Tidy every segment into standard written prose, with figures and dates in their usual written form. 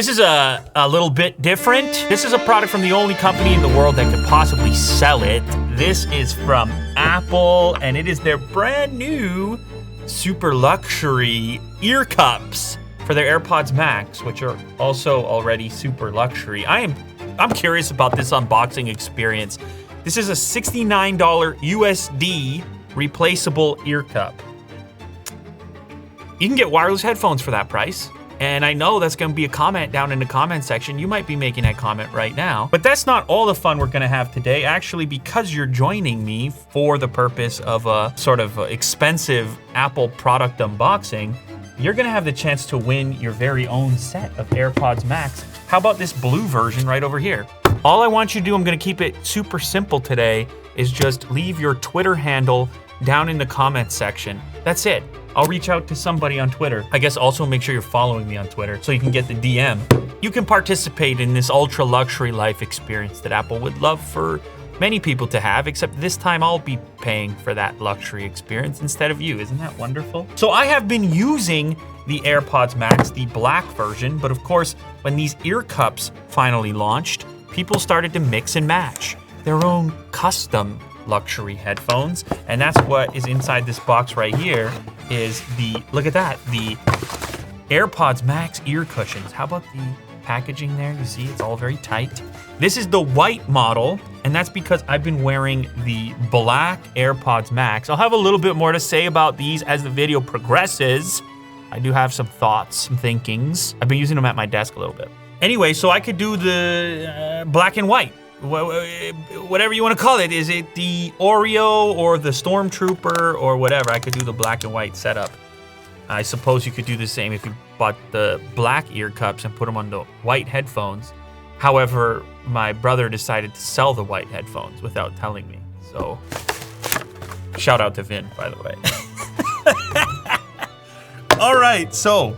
This is a little bit different. This is a product from the only company in the world that could possibly sell it. This is from Apple, and it is their brand new super luxury ear cups for their AirPods Max, which are also already super luxury. I'm curious about this unboxing experience. This is a $69 USD replaceable ear cup. You can get wireless headphones for that price. And I know that's gonna be a comment down in the comment section. You might be making that comment right now. But that's not all the fun we're gonna have today. Actually, because you're joining me for the purpose of a sort of expensive Apple product unboxing, you're gonna have the chance to win your very own set of AirPods Max. How about this blue version right over here? All I want you to do, I'm gonna keep it super simple today, is just leave your Twitter handle down in the comments section. That's it. I'll reach out to somebody on Twitter. I guess also make sure you're following me on Twitter so you can get the DM. You can participate in this ultra luxury life experience that Apple would love for many people to have, except this time I'll be paying for that luxury experience instead of you. Isn't that wonderful? So I have been using the AirPods Max, the black version, but of course, when these ear cups finally launched, people started to mix and match their own custom luxury headphones, and that's what is inside this box right here is look at that, the AirPods Max ear cushions. How about the packaging there? You see, it's all very tight. This is the white model, and that's because I've been wearing the black AirPods Max. I'll have a little bit more to say about these as the video progresses. I do have some thoughts, some thinkings. I've been using them at my desk a little bit. Anyway, so I could do the black and white. Whatever you want to call it. Is it the Oreo or the Stormtrooper or whatever? I could do the black and white setup. I suppose you could do the same if you bought the black ear cups and put them on the white headphones. However, my brother decided to sell the white headphones without telling me. So, shout out to Vin, by the way. All right, so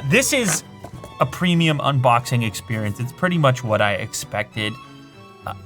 this is a premium unboxing experience. It's pretty much what I expected.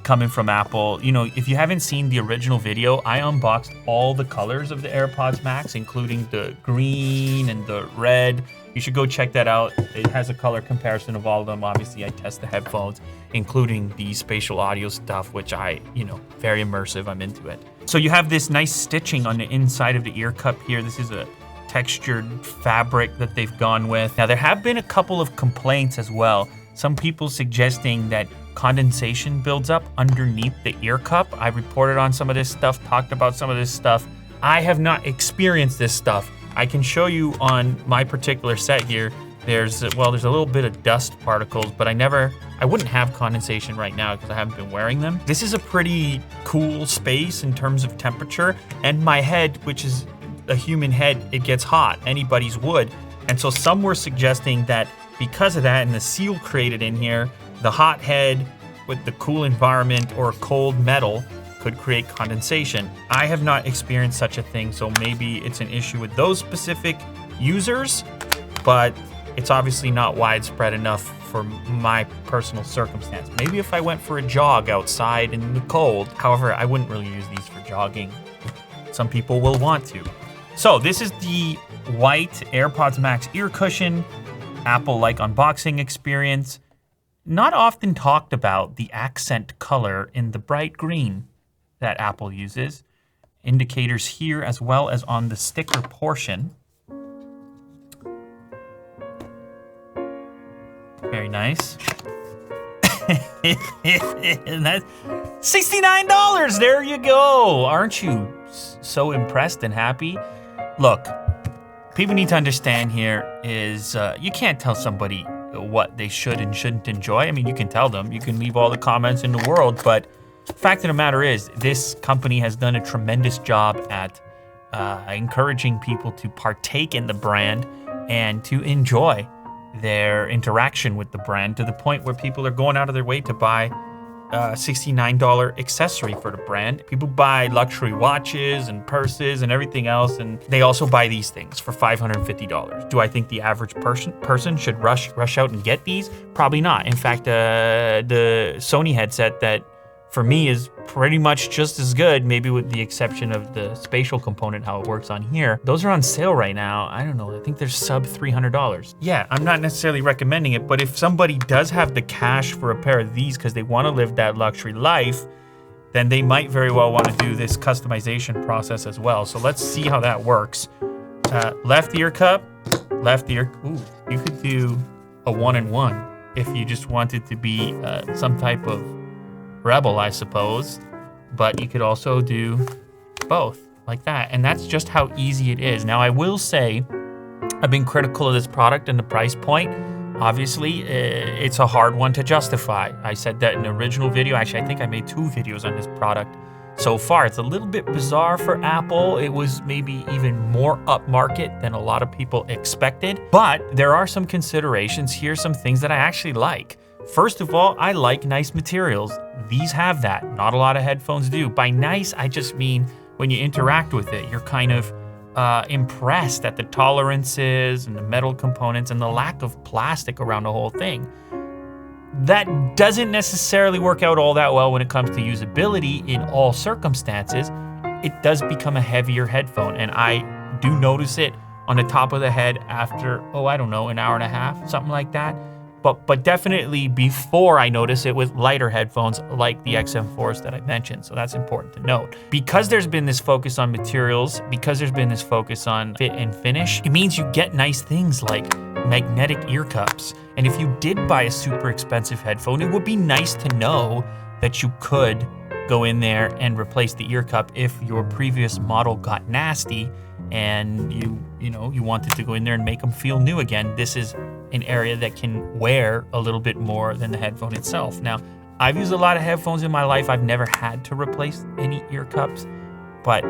Coming from Apple. You know, if you haven't seen the original video, I unboxed all the colors of the AirPods Max, including the green and the red. You should go check that out. It has a color comparison of all of them. Obviously, I test the headphones, including the spatial audio stuff, which very immersive. I'm into it. So you have this nice stitching on the inside of the ear cup here. This is a textured fabric that they've gone with. Now, there have been a couple of complaints as well. Some people suggesting that condensation builds up underneath the ear cup. I reported on some of this stuff, talked about some of this stuff. I have not experienced this stuff. I can show you on my particular set here. There's a little bit of dust particles, but I wouldn't have condensation right now because I haven't been wearing them. This is a pretty cool space in terms of temperature, and my head, which is a human head, it gets hot. Anybody's would. And so some were suggesting that because of that and the seal created in here, the hot head with the cool environment or cold metal could create condensation. I have not experienced such a thing, so maybe it's an issue with those specific users, but it's obviously not widespread enough for my personal circumstance. Maybe if I went for a jog outside in the cold. However, I wouldn't really use these for jogging. Some people will want to. So this is the white AirPods Max ear cushion, Apple-like unboxing experience. Not often talked about the accent color in the bright green that Apple uses. Indicators here as well as on the sticker portion. Very nice. And that's $69. There you go. Aren't you so impressed and happy? Look, people need to understand here is you can't tell somebody what they should and shouldn't enjoy. I mean, you can tell them, you can leave all the comments in the world, but the fact of the matter is this company has done a tremendous job at encouraging people to partake in the brand and to enjoy their interaction with the brand to the point where people are going out of their way to buy $69 accessory for the brand. People buy luxury watches and purses and everything else, and they also buy these things for $550. Do I think the average person should rush out and get these? Probably not. In fact, the Sony headset that for me is pretty much just as good, maybe with the exception of the spatial component, how it works on here. Those are on sale right now. I don't know, I think they're sub $300. Yeah, I'm not necessarily recommending it, but if somebody does have the cash for a pair of these because they want to live that luxury life, then they might very well want to do this customization process as well. So let's see how that works. Left ear cup, left ear. Ooh, you could do a 1-in-1 if you just wanted to be some type of rebel, I suppose. But you could also do both like that. And that's just how easy it is. Now, I will say, I've been critical of this product and the price point. Obviously, it's a hard one to justify. I said that in the original video. Actually, I think I made 2 videos on this product so far. It's a little bit bizarre for Apple. It was maybe even more upmarket than a lot of people expected. But there are some considerations. Here's some things that I actually like. First of all, I like nice materials. These have that. Not a lot of headphones do. By nice, I just mean when you interact with it, you're kind of impressed at the tolerances and the metal components and the lack of plastic around the whole thing. That doesn't necessarily work out all that well when it comes to usability in all circumstances. It does become a heavier headphone, and I do notice it on the top of the head after, I don't know, an hour and a half, something like that. But definitely before I notice it with lighter headphones like the XM4s that I mentioned. So that's important to note. Because there's been this focus on materials, because there's been this focus on fit and finish, it means you get nice things like magnetic ear cups. And if you did buy a super expensive headphone, it would be nice to know that you could go in there and replace the ear cup if your previous model got nasty and you wanted to go in there and make them feel new again. This is an area that can wear a little bit more than the headphone itself. Now, I've used a lot of headphones in my life. I've never had to replace any ear cups, but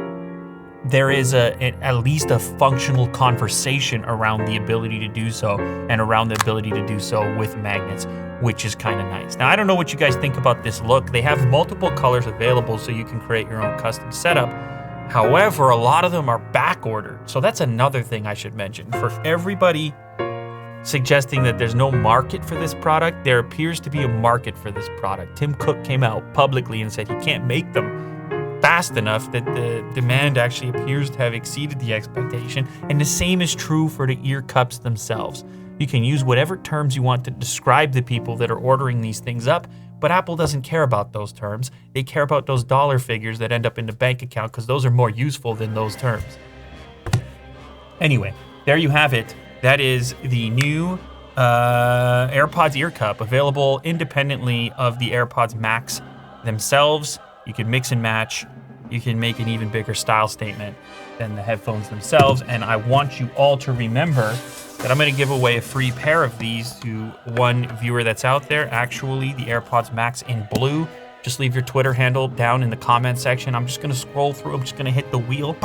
there is at least a functional conversation around the ability to do so and around the ability to do so with magnets, which is kind of nice. Now, I don't know what you guys think about this look. They have multiple colors available so you can create your own custom setup. However, a lot of them are back ordered. So that's another thing I should mention. For everybody suggesting that there's no market for this product, there appears to be a market for this product. Tim Cook came out publicly and said he can't make them fast enough, that the demand actually appears to have exceeded the expectation. And the same is true for the ear cups themselves. You can use whatever terms you want to describe the people that are ordering these things up, but Apple doesn't care about those terms. They care about those dollar figures that end up in the bank account because those are more useful than those terms. Anyway, there you have it. That is the new AirPods ear cup, available independently of the AirPods Max themselves. You can mix and match. You can make an even bigger style statement than the headphones themselves. And I want you all to remember that I'm going to give away a free pair of these to one viewer that's out there. Actually, the AirPods Max in blue. Just leave your Twitter handle down in the comment section. I'm just going to scroll through. I'm just going to hit the wheel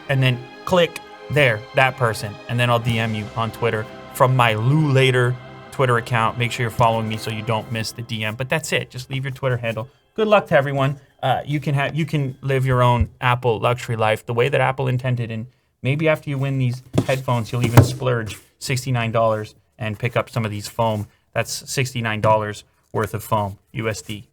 and then click there, that person. And then I'll DM you on Twitter from my Lou Later Twitter account. Make sure you're following me so you don't miss the DM. But that's it. Just leave your Twitter handle. Good luck to everyone. You can live your own Apple luxury life the way that Apple intended, and maybe after you win these headphones, you'll even splurge $69 and pick up some of these foam. That's $69 worth of foam, USD.